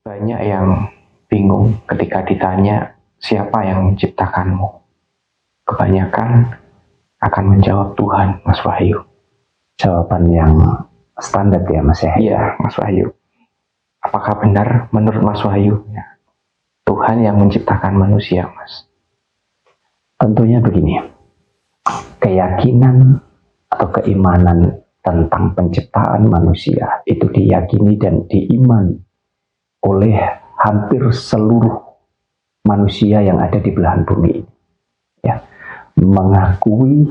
Banyak yang bingung ketika ditanya siapa yang menciptakanmu. Kebanyakan akan menjawab Tuhan, Mas Wahyu. Jawaban yang standar ya Mas ya? Iya, Mas Wahyu. Apakah benar menurut Mas Wahyu Tuhan yang menciptakan manusia, Mas? Tentunya begini, keyakinan atau keimanan tentang penciptaan manusia itu diyakini dan diimani oleh hampir seluruh manusia yang ada di belahan bumi ini. Ya, mengakui,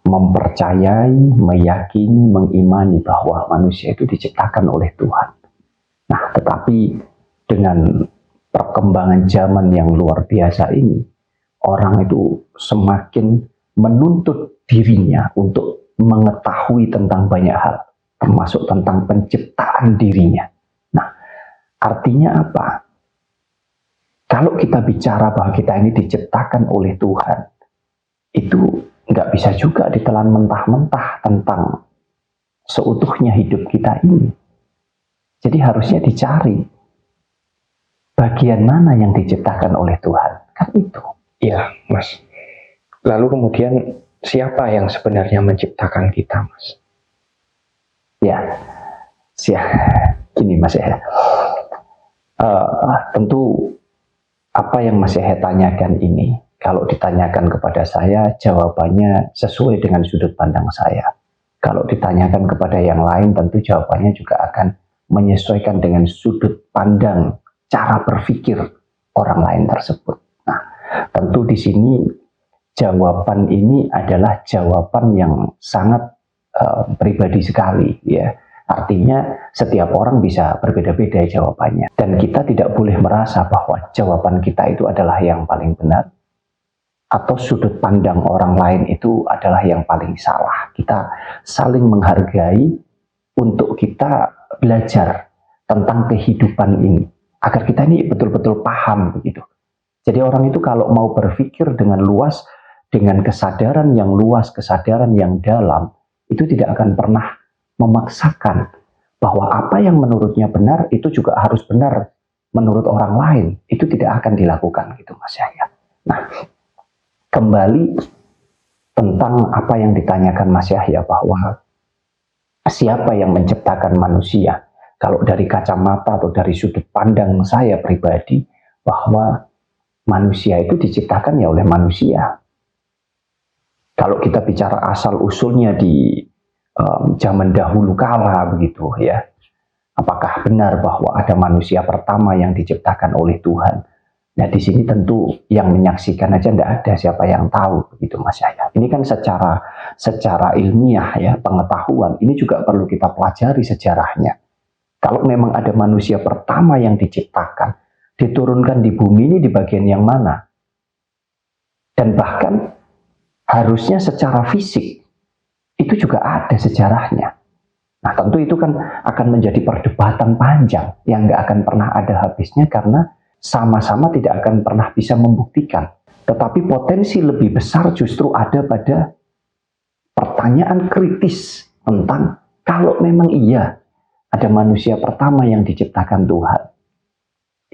mempercayai, meyakini, mengimani bahwa manusia itu diciptakan oleh Tuhan. Nah, tetapi dengan perkembangan zaman yang luar biasa ini, orang itu semakin menuntut dirinya untuk mengetahui tentang banyak hal, termasuk tentang penciptaan dirinya. Nah, artinya apa? Kalau kita bicara bahwa kita ini diciptakan oleh Tuhan, itu nggak bisa juga ditelan mentah-mentah tentang seutuhnya hidup kita ini. Jadi harusnya dicari bagian mana yang diciptakan oleh Tuhan. Kan itu. Iya, Mas. Lalu kemudian siapa yang sebenarnya menciptakan kita, Mas? Ya, gini Mas ya. Tentu apa yang Mas Yahya tanyakan ini, kalau ditanyakan kepada saya, jawabannya sesuai dengan sudut pandang saya. Kalau ditanyakan kepada yang lain, tentu jawabannya juga akan menyesuaikan dengan sudut pandang, cara berpikir orang lain tersebut. Nah, tentu di sini jawaban ini adalah jawaban yang sangat pribadi sekali, ya. Artinya setiap orang bisa berbeda-beda jawabannya. Dan kita tidak boleh merasa bahwa jawaban kita itu adalah yang paling benar, atau sudut pandang orang lain itu adalah yang paling salah. Kita saling menghargai untuk kita belajar tentang kehidupan ini, agar kita ini betul-betul paham begitu. Jadi orang itu kalau mau berpikir dengan luas, dengan kesadaran yang luas, kesadaran yang dalam, itu tidak akan pernah memaksakan bahwa apa yang menurutnya benar itu juga harus benar menurut orang lain. Itu tidak akan dilakukan gitu Mas Yahya. Nah, kembali tentang apa yang ditanyakan Mas Yahya bahwa siapa yang menciptakan manusia. Kalau dari kacamata atau dari sudut pandang saya pribadi, bahwa manusia itu diciptakan ya oleh manusia. Kalau kita bicara asal usulnya di zaman dahulu kala begitu ya, apakah benar bahwa ada manusia pertama yang diciptakan oleh Tuhan? Nah, di sini tentu yang menyaksikan aja tidak ada siapa yang tahu begitu Mas Yahya. Ini kan secara ilmiah ya, pengetahuan ini juga perlu kita pelajari sejarahnya. Kalau memang ada manusia pertama yang diciptakan, diturunkan di bumi ini di bagian yang mana? Dan bahkan harusnya secara fisik itu juga ada sejarahnya. Nah, tentu itu kan akan menjadi perdebatan panjang yang nggak akan pernah ada habisnya, karena sama-sama tidak akan pernah bisa membuktikan. Tetapi potensi lebih besar justru ada pada pertanyaan kritis tentang kalau memang iya ada manusia pertama yang diciptakan Tuhan,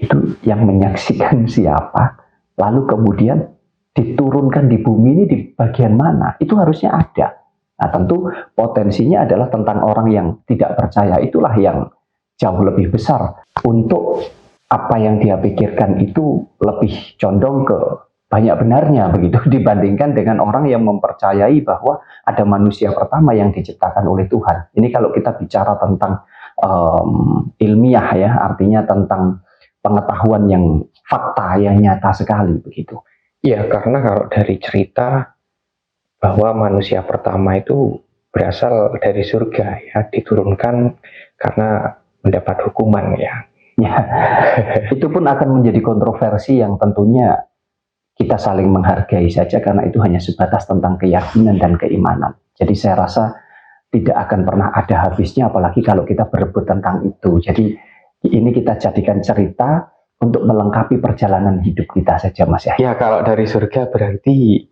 itu yang menyaksikan siapa, lalu kemudian diturunkan di bumi ini di bagian mana, itu harusnya ada. Nah, tentu potensinya adalah tentang orang yang tidak percaya, itulah yang jauh lebih besar. Untuk apa yang dia pikirkan itu lebih condong ke banyak benarnya begitu dibandingkan dengan orang yang mempercayai bahwa ada manusia pertama yang diciptakan oleh Tuhan. Ini kalau kita bicara tentang ilmiah ya, artinya tentang pengetahuan yang fakta, yang nyata sekali begitu. Ya, karena kalau dari cerita bahwa manusia pertama itu berasal dari surga ya, diturunkan karena mendapat hukuman ya. Ya, itu pun akan menjadi kontroversi yang tentunya kita saling menghargai saja, karena itu hanya sebatas tentang keyakinan dan keimanan. Jadi saya rasa tidak akan pernah ada habisnya, apalagi kalau kita berebut tentang itu. Jadi ini kita jadikan cerita untuk melengkapi perjalanan hidup kita saja Mas ya. Ya, kalau dari surga berarti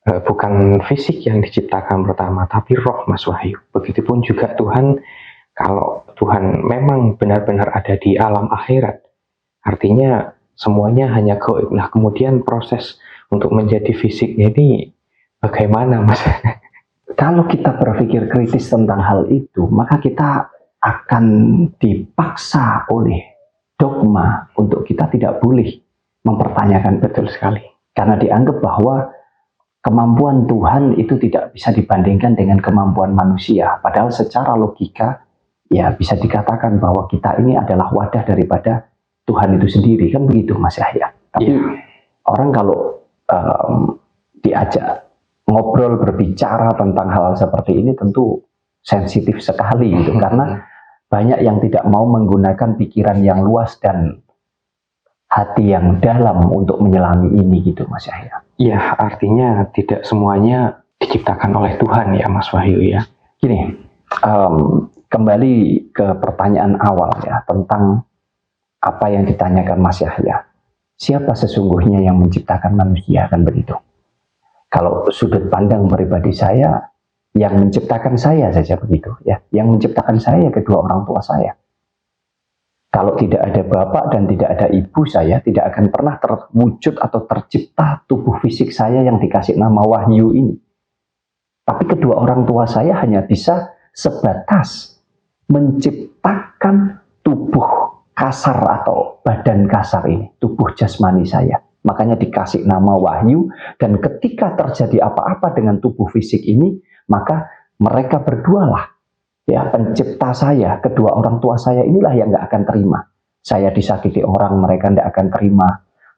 bukan fisik yang diciptakan pertama, tapi roh Mas Wahyu. Begitupun juga Tuhan, kalau Tuhan memang benar-benar ada di alam akhirat, Artinya semuanya hanya gaib. Lah kemudian proses untuk menjadi fisiknya ini bagaimana, Mas? Kalau kita berpikir kritis tentang hal itu, maka kita akan dipaksa oleh dogma untuk kita tidak boleh mempertanyakan. Betul sekali. Karena dianggap bahwa kemampuan Tuhan itu tidak bisa dibandingkan dengan kemampuan manusia. Padahal secara logika, ya bisa dikatakan bahwa kita ini adalah wadah daripada Tuhan itu sendiri. Kan begitu Mas Yahya. Tapi orang kalau diajak ngobrol, berbicara tentang hal seperti ini tentu sensitif sekali gitu. Karena banyak yang tidak mau menggunakan pikiran yang luas dan hati yang dalam untuk menyelami ini gitu Mas Yahya. Ya, artinya tidak semuanya diciptakan oleh Tuhan ya Mas Wahyu ya. Gini, kembali ke pertanyaan awal ya tentang apa yang ditanyakan Mas Yahya. Siapa sesungguhnya yang menciptakan manusia, kan begitu. Kalau sudut pandang pribadi saya, yang menciptakan saya saja begitu ya. Yang menciptakan saya kedua orang tua saya. Kalau tidak ada bapak dan tidak ada ibu saya, tidak akan pernah terwujud atau tercipta tubuh fisik saya yang dikasih nama Wahyu ini. Tapi kedua orang tua saya hanya bisa sebatas menciptakan tubuh kasar atau badan kasar ini, tubuh jasmani saya. Makanya dikasih nama Wahyu, dan ketika terjadi apa-apa dengan tubuh fisik ini, maka mereka berdualah, ya pencipta saya, kedua orang tua saya inilah yang nggak akan terima. Saya disakiti orang, mereka nggak akan terima.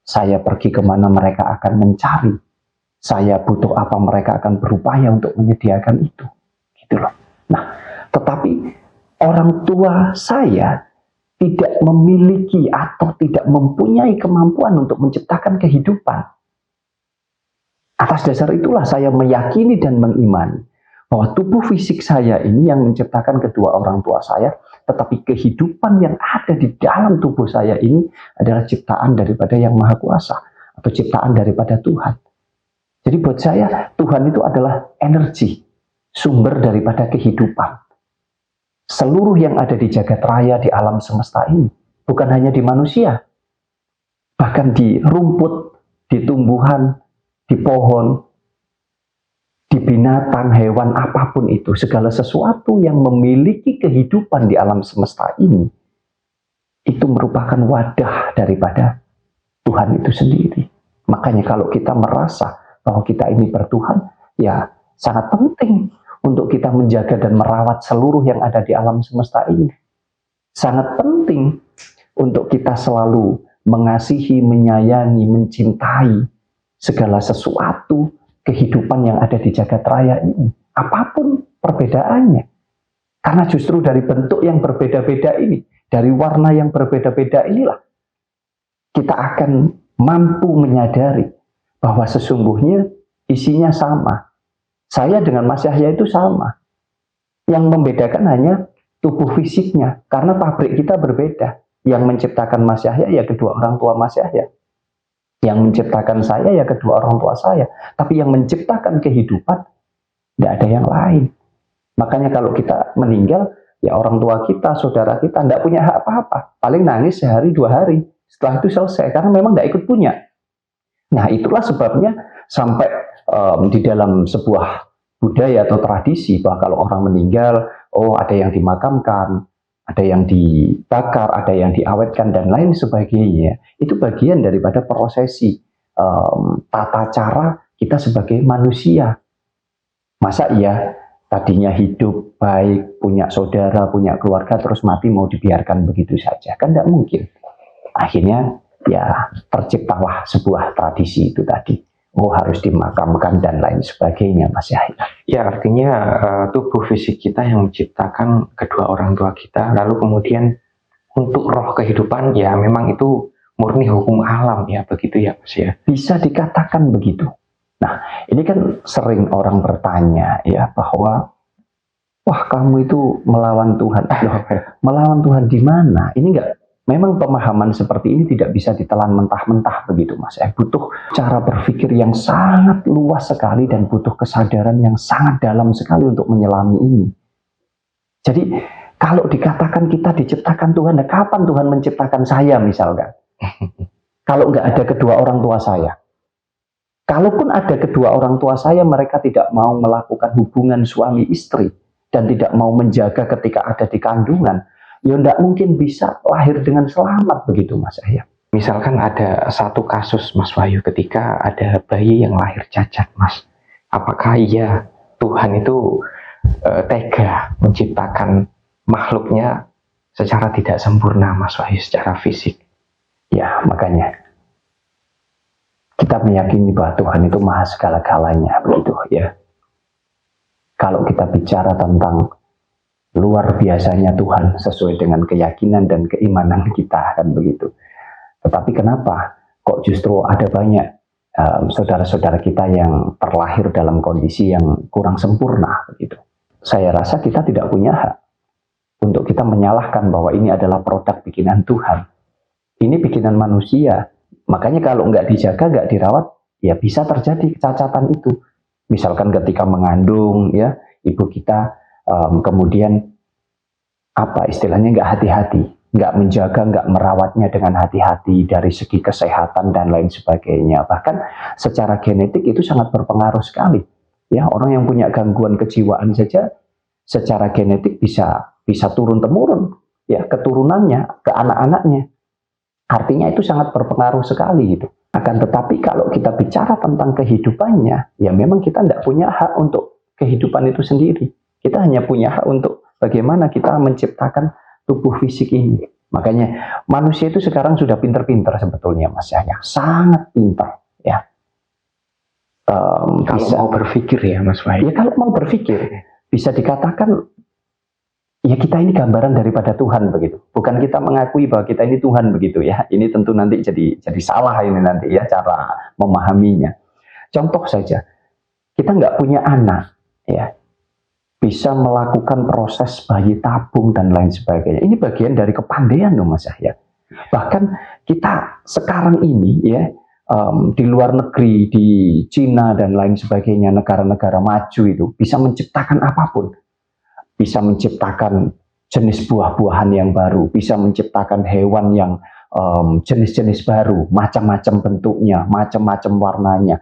Saya pergi kemana, mereka akan mencari. Saya butuh apa, mereka akan berupaya untuk menyediakan itu. Gitu loh. Nah, tetapi orang tua saya tidak memiliki atau tidak mempunyai kemampuan untuk menciptakan kehidupan. Atas dasar itulah saya meyakini dan mengimani bahwa tubuh fisik saya ini yang menciptakan kedua orang tua saya, tetapi kehidupan yang ada di dalam tubuh saya ini adalah ciptaan daripada Yang Maha Kuasa atau ciptaan daripada Tuhan. Jadi buat saya Tuhan itu adalah energi, sumber daripada kehidupan. Seluruh yang ada di jagat raya, di alam semesta ini, bukan hanya di manusia, bahkan di rumput, di tumbuhan, di pohon, di binatang, hewan, apapun itu, segala sesuatu yang memiliki kehidupan di alam semesta ini, itu merupakan wadah daripada Tuhan itu sendiri. Makanya kalau kita merasa bahwa kita ini bertuhan, ya sangat penting untuk kita menjaga dan merawat seluruh yang ada di alam semesta ini. Sangat penting untuk kita selalu mengasihi, menyayangi, mencintai segala sesuatu kehidupan yang ada di jagat raya ini. Apapun perbedaannya. Karena justru dari bentuk yang berbeda-beda ini, dari warna yang berbeda-beda inilah, kita akan mampu menyadari bahwa sesungguhnya isinya sama. Saya dengan Mas Yahya itu sama. Yang membedakan hanya tubuh fisiknya. Karena pabrik kita berbeda. Yang menciptakan Mas Yahya ya kedua orang tua Mas Yahya. Yang menciptakan saya ya kedua orang tua saya. Tapi yang menciptakan kehidupan, tidak ada yang lain. Makanya kalau kita meninggal, ya orang tua kita, saudara kita, tidak punya hak apa-apa. Paling nangis sehari, 2 hari. Setelah itu selesai. Karena memang tidak ikut punya. Nah itulah sebabnya sampai di dalam sebuah budaya atau tradisi bahwa kalau orang meninggal, oh ada yang dimakamkan, ada yang dibakar, ada yang diawetkan dan lain sebagainya. Itu bagian daripada prosesi tata cara kita sebagai manusia. Masa iya tadinya hidup baik, punya saudara, punya keluarga, terus mati mau dibiarkan begitu saja? Kan tidak mungkin. Akhirnya ya terciptalah sebuah tradisi itu tadi. Oh harus dimakamkan dan lain sebagainya Mas Yahya. Ya artinya tubuh fisik kita yang menciptakan kedua orang tua kita, lalu kemudian untuk roh kehidupan ya memang itu murni hukum alam ya, begitu ya Mas ya. Bisa dikatakan begitu. Nah ini kan sering orang bertanya ya bahwa wah kamu itu melawan Tuhan. Melawan Tuhan di mana? Ini enggak. Memang pemahaman seperti ini tidak bisa ditelan mentah-mentah begitu Mas. Butuh cara berpikir yang sangat luas sekali dan butuh kesadaran yang sangat dalam sekali untuk menyelami ini. Jadi kalau dikatakan kita diciptakan Tuhan, nah kapan Tuhan menciptakan saya misalkan? Kalau nggak ada kedua orang tua saya. Kalaupun ada kedua orang tua saya, mereka tidak mau melakukan hubungan suami istri dan tidak mau menjaga ketika ada di kandungan, ya nggak mungkin bisa lahir dengan selamat begitu Mas Yahya. Misalkan ada satu kasus Mas Wahyu ketika ada bayi yang lahir cacat Mas. Apakah iya Tuhan itu tega menciptakan makhluknya secara tidak sempurna Mas Wahyu secara fisik? Ya makanya kita meyakini bahwa Tuhan itu maha segala-galanya begitu ya. Kalau kita bicara tentang luar biasanya Tuhan sesuai dengan keyakinan dan keimanan kita kan begitu. Tetapi kenapa kok justru ada banyak saudara-saudara kita yang terlahir dalam kondisi yang kurang sempurna begitu. Saya rasa kita tidak punya hak untuk kita menyalahkan bahwa ini adalah produk bikinan Tuhan. Ini bikinan manusia. Makanya kalau nggak dijaga, nggak dirawat, ya bisa terjadi kecacatan itu. Misalkan ketika mengandung, ya ibu kita kemudian apa istilahnya nggak hati-hati, nggak menjaga, nggak merawatnya dengan hati-hati dari segi kesehatan dan lain sebagainya. Bahkan secara genetik itu sangat berpengaruh sekali. Ya orang yang punya gangguan kejiwaan saja, secara genetik bisa turun temurun, ya keturunannya ke anak-anaknya. Artinya itu sangat berpengaruh sekali gitu. Akan tetapi kalau kita bicara tentang kehidupannya, ya memang kita tidak punya hak untuk kehidupan itu sendiri. Kita hanya punya hak untuk bagaimana kita menciptakan tubuh fisik ini. Makanya manusia itu sekarang sudah pinter-pinter sebetulnya Mas Yahya. Sangat pinter ya. Kalau mau berpikir ya Mas Wahyu. Ya kalau mau berpikir, bisa dikatakan ya kita ini gambaran daripada Tuhan begitu. Bukan kita mengakui bahwa kita ini Tuhan begitu ya. Ini tentu nanti jadi salah ini nanti ya cara memahaminya. Contoh saja, kita nggak punya anak ya, bisa melakukan proses bayi tabung dan lain sebagainya. Ini bagian dari kepandaian loh Mas Yahya. Bahkan kita sekarang ini ya di luar negeri, di Cina dan lain sebagainya, negara-negara maju itu bisa menciptakan apapun. Bisa menciptakan jenis buah-buahan yang baru, bisa menciptakan hewan yang jenis-jenis baru, macam-macam bentuknya, macam-macam warnanya,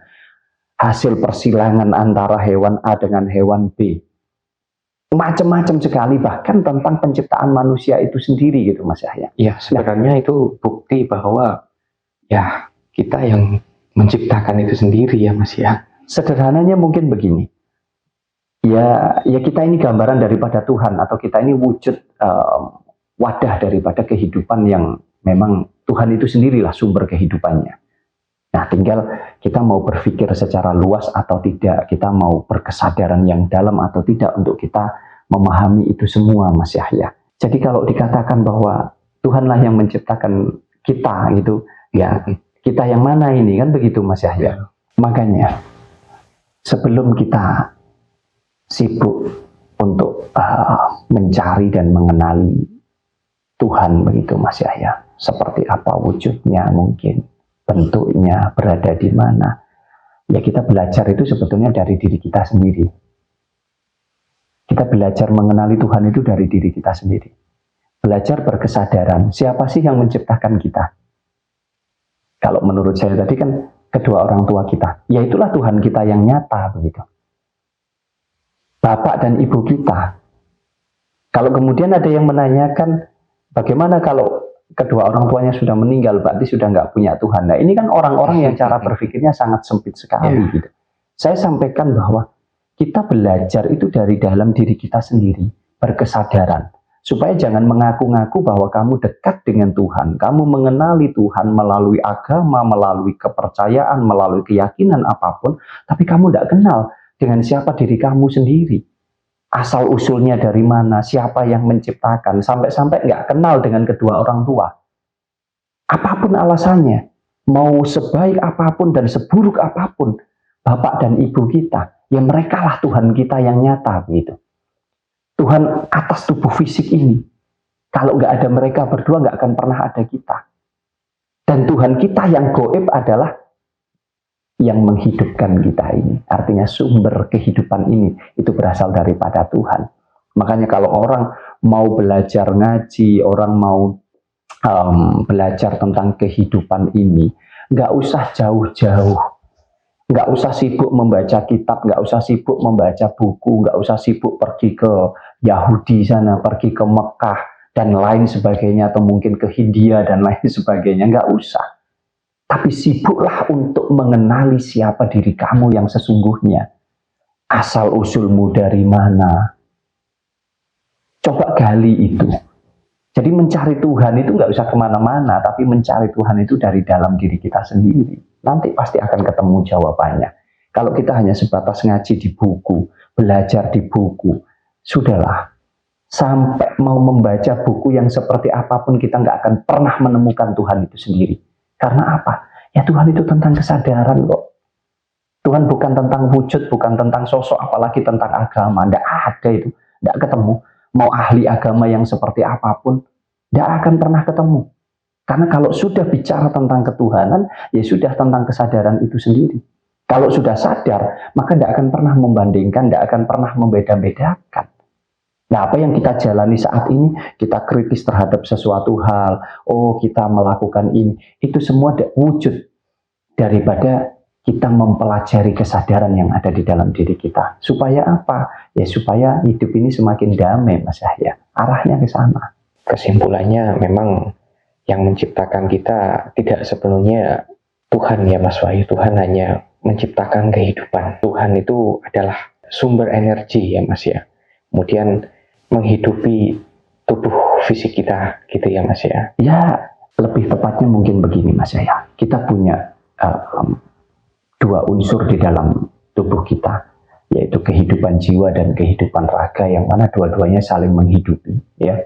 hasil persilangan antara hewan A dengan hewan B, macam-macam sekali, bahkan tentang penciptaan manusia itu sendiri gitu Mas Yahya. Ya sebenarnya itu bukti bahwa ya kita yang menciptakan itu sendiri ya Mas ya. Sederhananya mungkin begini. Ya kita ini gambaran daripada Tuhan, atau kita ini wujud wadah daripada kehidupan yang memang Tuhan itu sendirilah sumber kehidupannya. Nah tinggal kita mau berpikir secara luas atau tidak, kita mau berkesadaran yang dalam atau tidak untuk kita memahami itu semua Mas Yahya. Jadi kalau dikatakan bahwa Tuhanlah yang menciptakan kita gitu, ya kita yang mana ini kan begitu Mas Yahya. Makanya sebelum kita sibuk untuk mencari dan mengenali Tuhan begitu Mas Yahya, seperti apa wujudnya, mungkin bentuknya, berada di mana, ya kita belajar itu sebetulnya dari diri kita sendiri. Kita belajar mengenali Tuhan itu dari diri kita sendiri. Belajar berkesadaran, siapa sih yang menciptakan kita? Kalau menurut saya tadi kan kedua orang tua kita, ya itulah Tuhan kita yang nyata begitu. Bapak dan ibu kita. Kalau kemudian ada yang menanyakan, bagaimana kalau kedua orang tuanya sudah meninggal, berarti sudah nggak punya Tuhan. Nah ini kan orang-orang yang cara berpikirnya sangat sempit sekali. Gitu. Saya sampaikan bahwa kita belajar itu dari dalam diri kita sendiri, berkesadaran. Supaya jangan mengaku-ngaku bahwa kamu dekat dengan Tuhan, kamu mengenali Tuhan melalui agama, melalui kepercayaan, melalui keyakinan apapun, tapi kamu tidak kenal dengan siapa diri kamu sendiri. Asal usulnya dari mana, siapa yang menciptakan, sampai-sampai nggak kenal dengan kedua orang tua. Apapun alasannya, mau sebaik apapun dan seburuk apapun, bapak dan ibu kita, ya mereka lah Tuhan kita yang nyata gitu. Tuhan atas tubuh fisik ini. Kalau nggak ada mereka berdua, nggak akan pernah ada kita. Dan Tuhan kita yang gaib adalah yang menghidupkan kita ini. Artinya sumber kehidupan ini itu berasal daripada Tuhan. Makanya kalau orang mau belajar ngaji, orang mau belajar tentang kehidupan ini, nggak usah jauh-jauh, nggak usah sibuk membaca kitab, nggak usah sibuk membaca buku, nggak usah sibuk pergi ke Yahudi sana, pergi ke Mekah dan lain sebagainya, atau mungkin ke Hindia dan lain sebagainya, nggak usah. Tapi sibuklah untuk mengenali siapa diri kamu yang sesungguhnya. Asal usulmu dari mana? Coba gali itu. Jadi mencari Tuhan itu nggak usah kemana-mana, tapi mencari Tuhan itu dari dalam diri kita sendiri. Nanti pasti akan ketemu jawabannya. Kalau kita hanya sebatas ngaji di buku, belajar di buku, sudahlah. Sampai mau membaca buku yang seperti apapun, kita nggak akan pernah menemukan Tuhan itu sendiri. Karena apa? Ya Tuhan itu tentang kesadaran kok. Tuhan bukan tentang wujud, bukan tentang sosok, apalagi tentang agama. Nggak ada itu, nggak ketemu. Mau ahli agama yang seperti apapun, nggak akan pernah ketemu. Karena kalau sudah bicara tentang ketuhanan, ya sudah tentang kesadaran itu sendiri. Kalau sudah sadar, maka nggak akan pernah membandingkan, nggak akan pernah membeda-bedakan. Nah, apa yang kita jalani saat ini, kita kritis terhadap sesuatu hal, oh kita melakukan ini, itu semua wujud daripada kita mempelajari kesadaran yang ada di dalam diri kita. Supaya apa? Ya supaya hidup ini semakin damai, Mas Yahya. Arahnya ke sana. Kesimpulannya memang yang menciptakan kita tidak sepenuhnya Tuhan ya Mas Wahyu. Tuhan hanya menciptakan kehidupan. Tuhan itu adalah sumber energi ya Mas ya. Kemudian menghidupi tubuh fisik kita gitu ya Mas ya. Ya, lebih tepatnya mungkin begini Mas ya. Kita punya dua unsur di dalam tubuh kita, yaitu kehidupan jiwa dan kehidupan raga, yang mana dua-duanya saling menghidupi ya.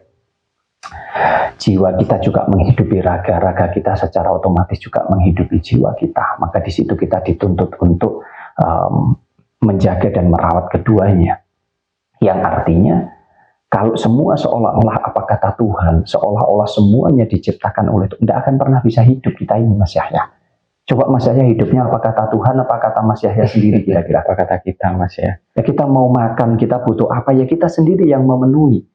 Jiwa kita juga menghidupi raga, raga kita secara otomatis juga menghidupi jiwa kita. Maka di situ kita dituntut untuk menjaga dan merawat keduanya. Yang artinya kalau semua seolah-olah apa kata Tuhan, seolah-olah semuanya diciptakan oleh Tuhan, tidak akan pernah bisa hidup kita ini Mas Yahya. Coba Mas Yahya hidupnya apa kata Tuhan, apa kata Mas Yahya sendiri kira-kira? Apa kata kita Mas ya? Ya kita mau makan, kita butuh apa, ya kita sendiri yang memenuhi.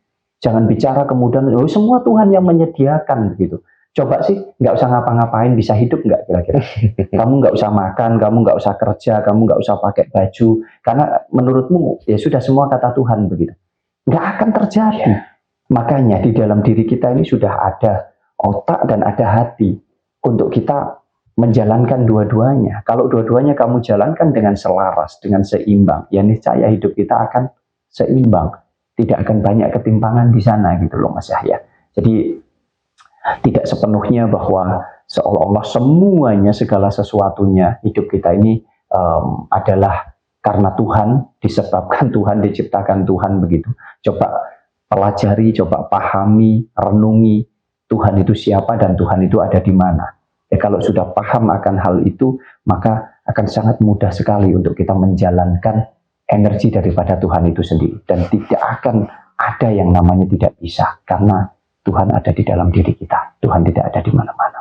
Jangan bicara kemudian, oh semua Tuhan yang menyediakan begitu. Coba sih, nggak usah ngapa-ngapain, bisa hidup nggak kira-kira? Kamu nggak usah makan, kamu nggak usah kerja, kamu nggak usah pakai baju, karena menurutmu ya sudah semua kata Tuhan begitu. Nggak akan terjadi. Ya. Makanya di dalam diri kita ini sudah ada otak dan ada hati untuk kita menjalankan dua-duanya. Kalau dua-duanya kamu jalankan dengan selaras, dengan seimbang, ya niscaya hidup kita akan seimbang. Tidak akan banyak ketimpangan di sana gitu loh Mas Yahya. Jadi tidak sepenuhnya bahwa seolah-olah semuanya, segala sesuatunya hidup kita ini adalah karena Tuhan, disebabkan Tuhan, diciptakan Tuhan begitu. Coba pelajari, coba pahami, renungi Tuhan itu siapa dan Tuhan itu ada di mana. Ya kalau sudah paham akan hal itu, maka akan sangat mudah sekali untuk kita menjalankan energi daripada Tuhan itu sendiri. Dan tidak akan ada yang namanya tidak bisa. Karena Tuhan ada di dalam diri kita. Tuhan tidak ada di mana-mana.